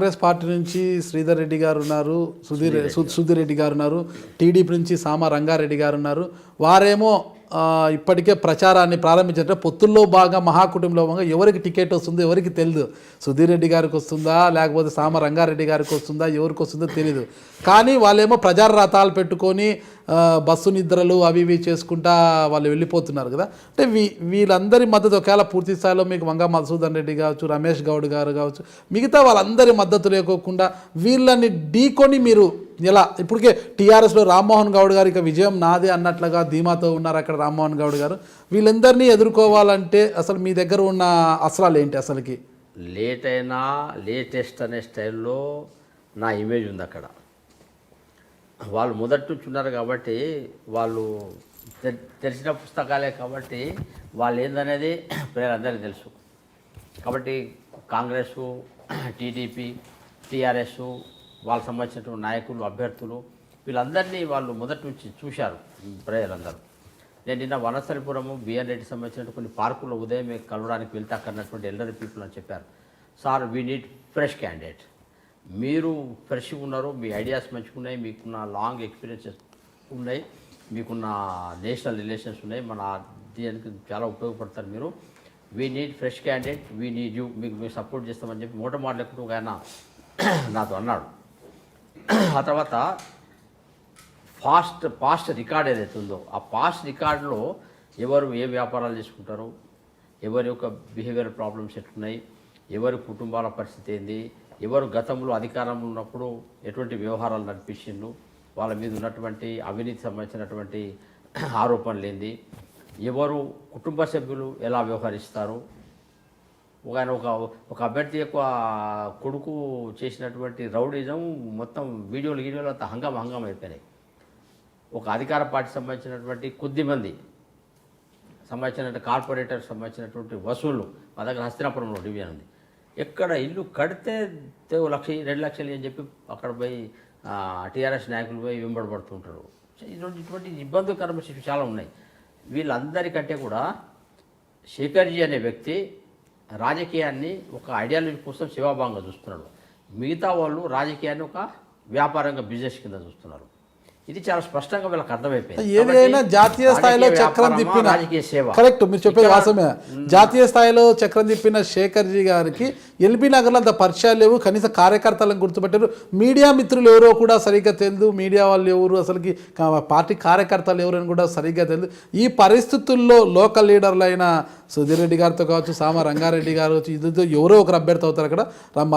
Congress party నుంచి శ్రీధర్ రెడ్డి గారు ఉన్నారు, సుధీర్ రెడ్డి గారు ఉన్నారు, టీడీపీ నుంచి సామ రంగారెడ్డి గారు ఉన్నారు. వారేమో ఇప్పటికే ప్రచారాన్ని ప్రారంభించారంటే పొత్తుల్లో భాగంగా మహాకుటుంబంలో భాగంగా ఎవరికి టికెట్ వస్తుందో ఎవరికి తెలియదు. సుధీర్ రెడ్డి గారికి వస్తుందా లేకపోతే సామ రంగారెడ్డి గారికి వస్తుందా ఎవరికి వస్తుందో తెలియదు. కానీ వాళ్ళేమో ప్రచార రథాలు పెట్టుకొని బస్సు నిద్రలు అవి ఇవి చేసుకుంటా వాళ్ళు వెళ్ళిపోతున్నారు కదా. అంటే వీళ్ళందరి మద్దతు ఒకవేళ పూర్తి స్థాయిలో మీకు వంగ మధుసూదన్ రెడ్డి కావచ్చు, రమేష్ గౌడ్ గారు కావచ్చు, మిగతా వాళ్ళందరి మద్దతు లేకోకుండా వీళ్ళని ఢీకొని మీరు ఎలా ఇప్పటికే టీఆర్ఎస్లో రామ్మోహన్ గౌడ్ గారు ఇక విజయం నాదే అన్నట్లుగా ధీమాతో ఉన్నారు అక్కడ రామ్మోహన్ గౌడ్ గారు. వీళ్ళందరినీ ఎదుర్కోవాలంటే అసలు మీ దగ్గర ఉన్న అస్త్రాలు ఏంటి? అసలుకి లేట్ అయినా లేటెస్ట్ అనే స్టైల్లో నా ఇమేజ్ ఉంది అక్కడ. వాళ్ళు మొదటి నుంచి ఉన్నారు కాబట్టి వాళ్ళు తెలిసిన పుస్తకాలే కాబట్టి వాళ్ళు ఏందనేది ప్రజలందరికీ తెలుసు. కాబట్టి కాంగ్రెసు, టీడీపీ, టీఆర్ఎస్ వాళ్ళకి సంబంధించినటువంటి నాయకులు, అభ్యర్థులు వీళ్ళందరినీ వాళ్ళు మొదటి నుంచి చూశారు ప్రజలందరూ. నేను నిన్న వనస్థలిపురము బిఎన్ రెడ్డి సంబంధించిన కొన్ని పార్కుల్లో ఉదయమే కలవడానికి వెళ్తే అక్కడన్నటువంటి ఎల్డర్ పీపుల్ అని చెప్పారు, sir we need fresh candidate. మీరు ఫ్రెష్గా ఉన్నారు, మీ ఐడియాస్ మంచిగా ఉన్నాయి, మీకున్న లాంగ్ ఎక్స్పీరియన్సెస్ ఉన్నాయి, మీకున్న నేషనల్ రిలేషన్స్ ఉన్నాయి, మన దీనికి చాలా ఉపయోగపడతారు మీరు. We need fresh candidate, we need you, మీకు సపోర్ట్ చేస్తామని చెప్పి మూట మాటలెక్కడూ ఆయన నాతో అన్నాడు. ఆ తర్వాత పాస్ట్ రికార్డ్ ఏదైతే ఉందో ఆ పాస్ట్ రికార్డులో ఎవరు ఏ వ్యాపారాలు చేసుకుంటారు, ఎవరి యొక్క బిహేవియర్ ప్రాబ్లమ్స్ ఎట్లున్నాయి, ఎవరి కుటుంబాల పరిస్థితి ఏంది, ఎవరు గతంలో అధికారంలో ఉన్నప్పుడు ఎటువంటి వ్యవహారాలు నడిపించిండ్రు, వాళ్ళ మీద ఉన్నటువంటి అవినీతి సంబంధించినటువంటి ఆరోపణలు ఏంది, ఎవరు కుటుంబ సభ్యులు ఎలా వ్యవహరిస్తారు, ఆయన ఒక అభ్యర్థి యొక్క కొడుకు చేసినటువంటి రౌడీజం మొత్తం వీడియోలు అంతా హంగామా అయిపోయినాయి. ఒక అధికార పార్టీ సంబంధించినటువంటి కొద్దిమంది సంబంధించినటువంటి కార్పొరేటర్ సంబంధించినటువంటి వసూళ్ళు మా దగ్గర హస్తినాపురంలో డివిజన్ ఉంది. ఎక్కడ ఇల్లు కడితే 1 లక్ష 2 లక్షలు అని చెప్పి అక్కడ పోయి టీఆర్ఎస్ నాయకులు పోయి వెంబడబడుతుంటారు. ఇటువంటి ఇబ్బందికరమైన విషయాలు చాలా ఉన్నాయి. వీళ్ళందరికంటే కూడా శేఖర్జీ అనే వ్యక్తి రాజకీయాన్ని ఒక ఐడియాలజీ కోసం సేవాభావంగా చూస్తున్నాడు. మిగతా వాళ్ళు రాజకీయాన్ని ఒక వ్యాపారంగా బిజినెస్ కింద చూస్తున్నారు. ఇది చాలా స్పష్టంగా వీళ్ళకి అర్థమైపోయింది. ఏదైనా జాతీయ స్థాయిలో చక్రం తిప్పిన రాజకీయ సేవ కరెక్ట్, మీరు చెప్పేది వాసమే. జాతీయ స్థాయిలో చక్రం తిప్పిన శేఖర్జీ గారికి ఎల్బీ నగర్లో అంత పరిచయాలు లేవు, కనీసం కార్యకర్తలను గుర్తుపెట్టారు. మీడియా మిత్రులు ఎవరో కూడా సరిగ్గా తెలియదు, మీడియా వాళ్ళు ఎవరు, అసలుకి పార్టీ కార్యకర్తలు ఎవరని కూడా సరిగ్గా తెలియదు. ఈ పరిస్థితుల్లో లోకల్ లీడర్లు అయిన సుధీర్ రెడ్డి గారితో కావచ్చు, సామ రంగారెడ్డి గారు కావచ్చు, ఇదితో ఎవరో ఒకరు అభ్యర్థి అవుతారు. అక్కడ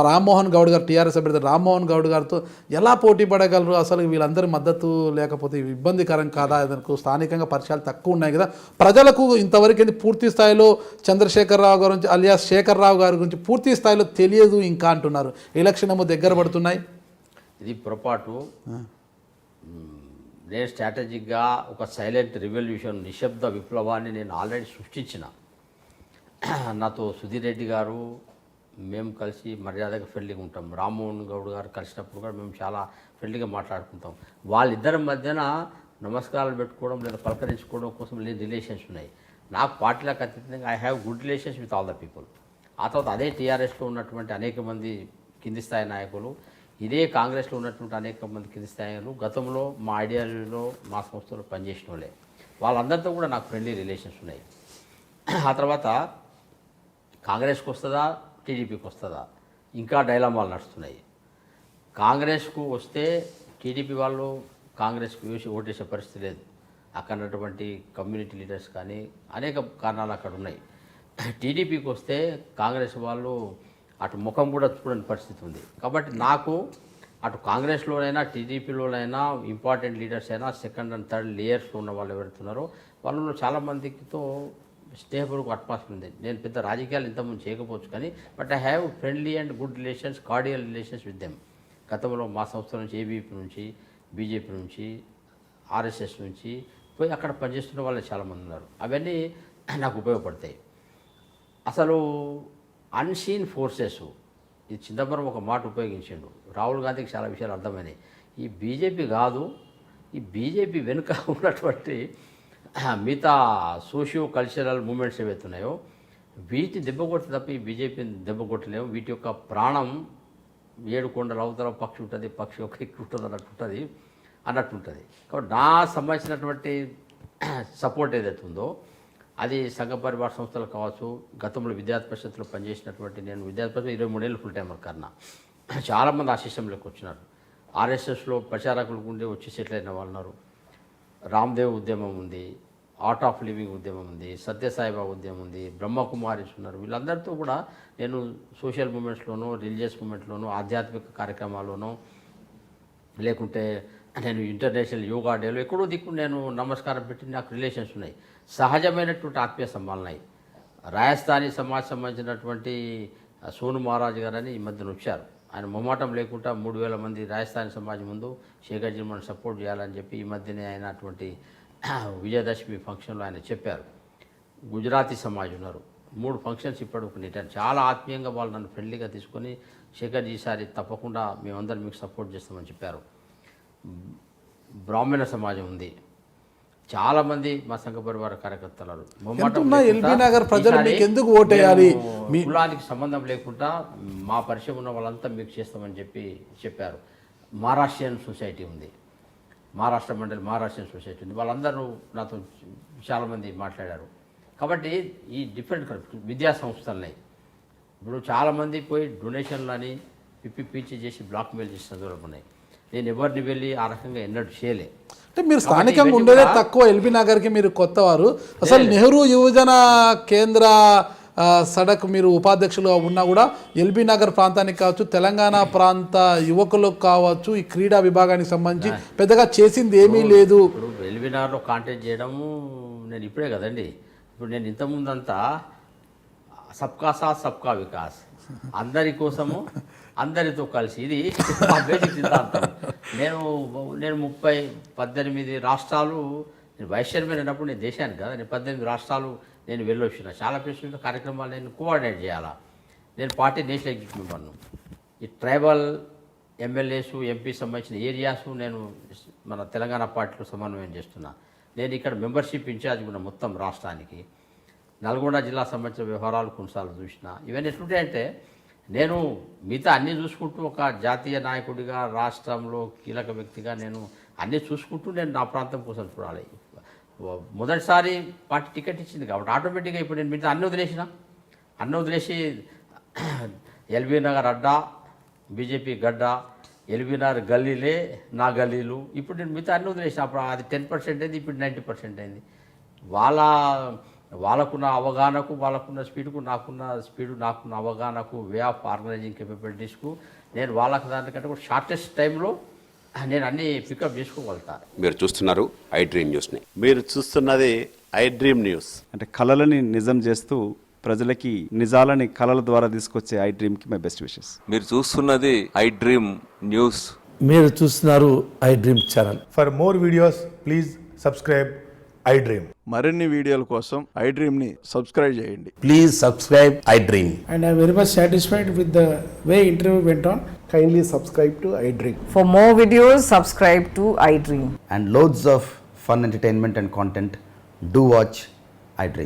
రామ్మోహన్ గౌడ్ గారు టీఆర్ఎస్ అభ్యర్థి రామ్మోహన్ గౌడ్ గారితో ఎలా పోటీ పడగలరు? అసలు వీళ్ళందరి మద్దతు లేకపోతే ఇబ్బందికరం కాదా? దానికి స్థానికంగా పరిచయాలు తక్కువ ఉన్నాయి కదా. ప్రజలకు ఇంతవరకు పూర్తి స్థాయిలో చంద్రశేఖరరావు గారి గురించి అలియాస్ శేఖర్రావు గారి గురించి పూర్తి స్థాయిలో తెలియదు ఇంకా అంటున్నారు. ఎలక్షన్ ఏమో దగ్గర పడుతున్నాయి. ఇది పొరపాటు. నేను స్ట్రాటజిక్గా ఒక సైలెంట్ రివల్యూషన్, నిశ్శబ్ద విప్లవాన్ని నేను ఆల్రెడీ సృష్టించిన. నాతో సుధీర్ రెడ్డి గారు మేము కలిసి మర్యాదగా ఫ్రెండ్లీగా ఉంటాం. రామ్మోహన్ గౌడ్ గారు కలిసినప్పుడు కూడా మేము చాలా ఫ్రెండ్లీగా మాట్లాడుకుంటాం. వాళ్ళిద్దరి మధ్యన నమస్కారాలు పెట్టుకోవడం లేదా పలకరించుకోవడం కోసం లేని రిలేషన్స్ ఉన్నాయి. నాకు పార్టీలకు అతీతంగా I have good relations with all the people. ఆ తర్వాత అదే టీఆర్ఎస్లో ఉన్నటువంటి అనేక మంది కింది స్థాయి నాయకులు, ఇదే కాంగ్రెస్లో ఉన్నటువంటి అనేక మంది కింది స్థాయిలు గతంలో మా ఐడియాలజీలో మా సంస్థలో పనిచేసిన వాళ్ళే. వాళ్ళందరితో కూడా నాకు ఫ్రెండ్లీ రిలేషన్స్ ఉన్నాయి. ఆ తర్వాత కాంగ్రెస్కి వస్తుందా టీడీపీకి వస్తుందా ఇంకా డైలమాలు నడుస్తున్నాయి. కాంగ్రెస్కు వస్తే టీడీపీ వాళ్ళు కాంగ్రెస్కి వేసి ఓటేసే పరిస్థితి లేదు. అక్కడ ఉన్నటువంటి కమ్యూనిటీ లీడర్స్ కానీ అనేక కారణాలు అక్కడ ఉన్నాయి. టీడీపీకి వస్తే కాంగ్రెస్ వాళ్ళు అటు ముఖం కూడా చూడని పరిస్థితి ఉంది. కాబట్టి నాకు అటు కాంగ్రెస్లోనైనా టీడీపీలోనైనా ఇంపార్టెంట్ లీడర్స్ అయినా సెకండ్ అండ్ థర్డ్ లేయర్స్లో ఉన్న వాళ్ళు ఎవరుతున్నారో వాళ్ళలో చాలామందితో స్నేహపూర్వక అట్మాస్ఫియర్ ఉంది. నేను పెద్ద రాజకీయాలు ఇంతకుముందు చేయకపోవచ్చు కానీ but I have friendly and good relations, cordial relations with them. గతంలో మా సంస్థ నుంచి ఏబీపీ నుంచి, బీజేపీ నుంచి, ఆర్ఎస్ఎస్ నుంచి పోయి అక్కడ పనిచేస్తున్న వాళ్ళు చాలామంది ఉన్నారు. అవన్నీ నాకు ఉపయోగపడతాయి. అసలు అన్సీన్ ఫోర్సెస్, ఈ చిదంబరం ఒక మాట ఉపయోగించిండు, రాహుల్ గాంధీకి చాలా విషయాలు అర్థమైనాయి. ఈ బీజేపీ కాదు, ఈ బీజేపీ వెనుక ఉన్నటువంటి మిగతా సోషియో కల్చరల్ మూమెంట్స్ ఏవైతే ఉన్నాయో వీటిని దెబ్బ కొట్టి తప్ప ఈ బీజేపీని దెబ్బ కొట్టలేము. వీటి యొక్క ప్రాణం 7 కొండల అవతల పక్షి ఉంటుంది, పక్షి ఒక ఎక్కి ఉంటుంది అన్నట్టుంటుంది. కాబట్టి నా సంబంధించినటువంటి సపోర్ట్ ఏదైతే ఉందో అది సంఘ పరివార సంస్థలు కావచ్చు, గతంలో విద్యార్థి పరిషత్తులో పనిచేసినటువంటి నేను విద్యార్థి పరిషత్ 23 ఏళ్ళు ఫుల్ టైమర్ కన్నా చాలామంది ఆ సిస్టంలోకి వచ్చినారు. ఆర్ఎస్ఎస్లో ప్రచారకులు ఉండి వచ్చి సెటిల్ అయిన వాళ్ళు ఉన్నారు. రామ్దేవ్ ఉద్యమం ఉంది, ఆర్ట్ ఆఫ్ లివింగ్ ఉద్యమం ఉంది, సత్యసాయిబాబా ఉద్యమం ఉంది, బ్రహ్మకుమారిస్ ఉన్నారు. వీళ్ళందరితో కూడా నేను సోషల్ మూమెంట్స్లోనూ, రిలీజియస్ మూమెంట్లోనూ, ఆధ్యాత్మిక కార్యక్రమాల్లోనూ, లేకుంటే నేను ఇంటర్నేషనల్ యోగా డేలో ఎక్కడో దిక్కు నేను నమస్కారం పెట్టి నాకు రిలేషన్స్ ఉన్నాయి. సహజమైనటువంటి ఆత్మీయ సంబంధాలు. రాజస్థానీ సమాజ్ సంబంధించినటువంటి సోను మహారాజ్ గారని ఈ మధ్యన వచ్చారు. ఆయన మొమ్మాటం లేకుండా 3000 మంది రాజస్థానీ సమాజ్ ముందు శేఖర్జీ మనం సపోర్ట్ చేయాలని చెప్పి ఈ మధ్యనే అయినటువంటి విజయదశమి ఫంక్షన్లో ఆయన చెప్పారు. గుజరాతీ సమాజ్ ఉన్నారు. 3 ఫంక్షన్స్ ఇప్పటికి నెట్టాను. చాలా ఆత్మీయంగా వాళ్ళు నన్ను ఫ్రెండ్లీగా తీసుకొని శేఖర్జీ ఈసారి తప్పకుండా మేమందరం మీకు సపోర్ట్ చేస్తామని చెప్పారు. బ్రాహ్మణ సమాజం ఉంది. చాలామంది మా సంఘ పరివార కార్యకర్తలు ఎల్బీ నగర్ ప్రజలు మీకు ఎందుకు ఓటేయాలి, మీ కులానికి సంబంధం లేకుండా మా పరిచయం ఉన్న వాళ్ళంతా మీకు చేస్తామని చెప్పారు. మహారాష్ట్రియన్ సొసైటీ ఉంది, మహారాష్ట్ర మండలి మహారాష్ట్రియన్ సొసైటీ ఉంది. వాళ్ళందరూ నాతో చాలామంది మాట్లాడారు. కాబట్టి ఈ డిఫరెంట్ విద్యా సంస్థలని ఇప్పుడు చాలామంది పోయి డొనేషన్లు అని పిచ్చి చేసి బ్లాక్మెయిల్ చేసి చదువులు ఉన్నాయి. నేను ఎవరిని వెళ్ళి ఆ రకంగా ఎన్నడూ చేయలే. అంటే మీరు స్థానికంగా ఉండేదే తక్కువ, ఎల్బీ నగర్కి మీరు కొత్తవారు. అసలు నెహ్రూ యువజన కేంద్ర సడక్ మీరు ఉపాధ్యక్షులుగా ఉన్నా కూడా ఎల్బీ నగర్ ప్రాంతానికి కావచ్చు, తెలంగాణ ప్రాంత యువకులకు కావచ్చు, ఈ క్రీడా విభాగానికి సంబంధించి పెద్దగా చేసింది ఏమీ లేదు. ఇప్పుడు ఎల్బీ నగర్లో కాంటాక్ట్ చేయడము నేను ఇప్పుడే కదండి. ఇప్పుడు నేను ఇంతకుముందంతా సబ్కా సాత్ సబ్కా వికాస్, అందరి కోసము అందరితో కలిసి, ఇది బేసిక్ సిద్ధాంతం. నేను 18 రాష్ట్రాలు, నేను వైస్ చైర్మన్ అయినప్పుడు నేను దేశానికి కదా, నేను 18 రాష్ట్రాలు నేను వెళ్ళొచ్చిన. చాలా ప్లేసులు కార్యక్రమాలు నేను కోఆర్డినేట్ చేయాలా. నేను పార్టీ నేషనల్ ఎగ్జిక్యూటివ్ మెంబర్ను. ఈ ట్రైబల్ ఎమ్మెల్యేసు ఎంపీ సంబంధించిన ఏరియాసు నేను మన తెలంగాణ పార్టీలో సమన్వయం చేస్తున్నా. నేను ఇక్కడ మెంబర్షిప్ ఇన్ఛార్జ్ ఉన్న మొత్తం రాష్ట్రానికి. నల్గొండ జిల్లా సంబంధించిన వ్యవహారాలు కొన్నిసార్లు చూసిన. ఇవన్నీ ఎట్లుంటాయంటే నేను మిగతా అన్నీ చూసుకుంటూ ఒక జాతీయ నాయకుడిగా, రాష్ట్రంలో కీలక వ్యక్తిగా నేను అన్నీ చూసుకుంటూ నేను నా ప్రాంతం కోసం చూడాలి. మొదటిసారి పార్టీ టికెట్ ఇచ్చింది కాబట్టి ఆటోమేటిక్గా ఇప్పుడు నేను మిగతా అన్నీ వదిలేసి ఎల్బీ నగర్ అడ్డా, బీజేపీ గడ్డ, ఎల్బీ నగర్ గల్లీలే నా గల్లీలు. ఇప్పుడు నేను మిగతా అన్నీ వదిలేసిన. అప్పుడు అది 10% అయింది, ఇప్పుడు 90% అయింది. వాళ్ళకున్న అవగాహనకు, వాళ్ళకున్న స్పీడ్కు, నాకున్న అవగాహనకు, వే ఆఫ్ ఆర్గనైజింగ్ కేపబిలిటీస్కు నేను వాళ్ళకి దానికంటే కూడా షార్టెస్ట్ టైంలో నేను అన్నీ పికప్ చేసుకోగలుగుతాను. మీరు చూస్తున్నారు ఐ డ్రీమ్ న్యూస్ని. మీరు చూస్తున్నది ఐ డ్రీమ్ న్యూస్. అంటే కళలని నిజం చేస్తూ ప్రజలకి నిజాలని కళల ద్వారా తీసుకొచ్చే ఐ డ్రీమ్కి మై బెస్ట్ విషెస్. మీరు చూస్తున్నది ఐ డ్రీమ్ న్యూస్. మీరు చూస్తున్నారు I dream channel. For more videos, please subscribe I Dream. మరిన్ని వీడియోల కోసం ఐ డ్రీమ్ని సబ్స్క్రైబ్ చేయండి. Please subscribe I dream. And I'm very much satisfied with the way interview went on. Kindly subscribe to I Dream. For more videos, subscribe to iDream. And loads of fun entertainment and content. Do watch I Dream.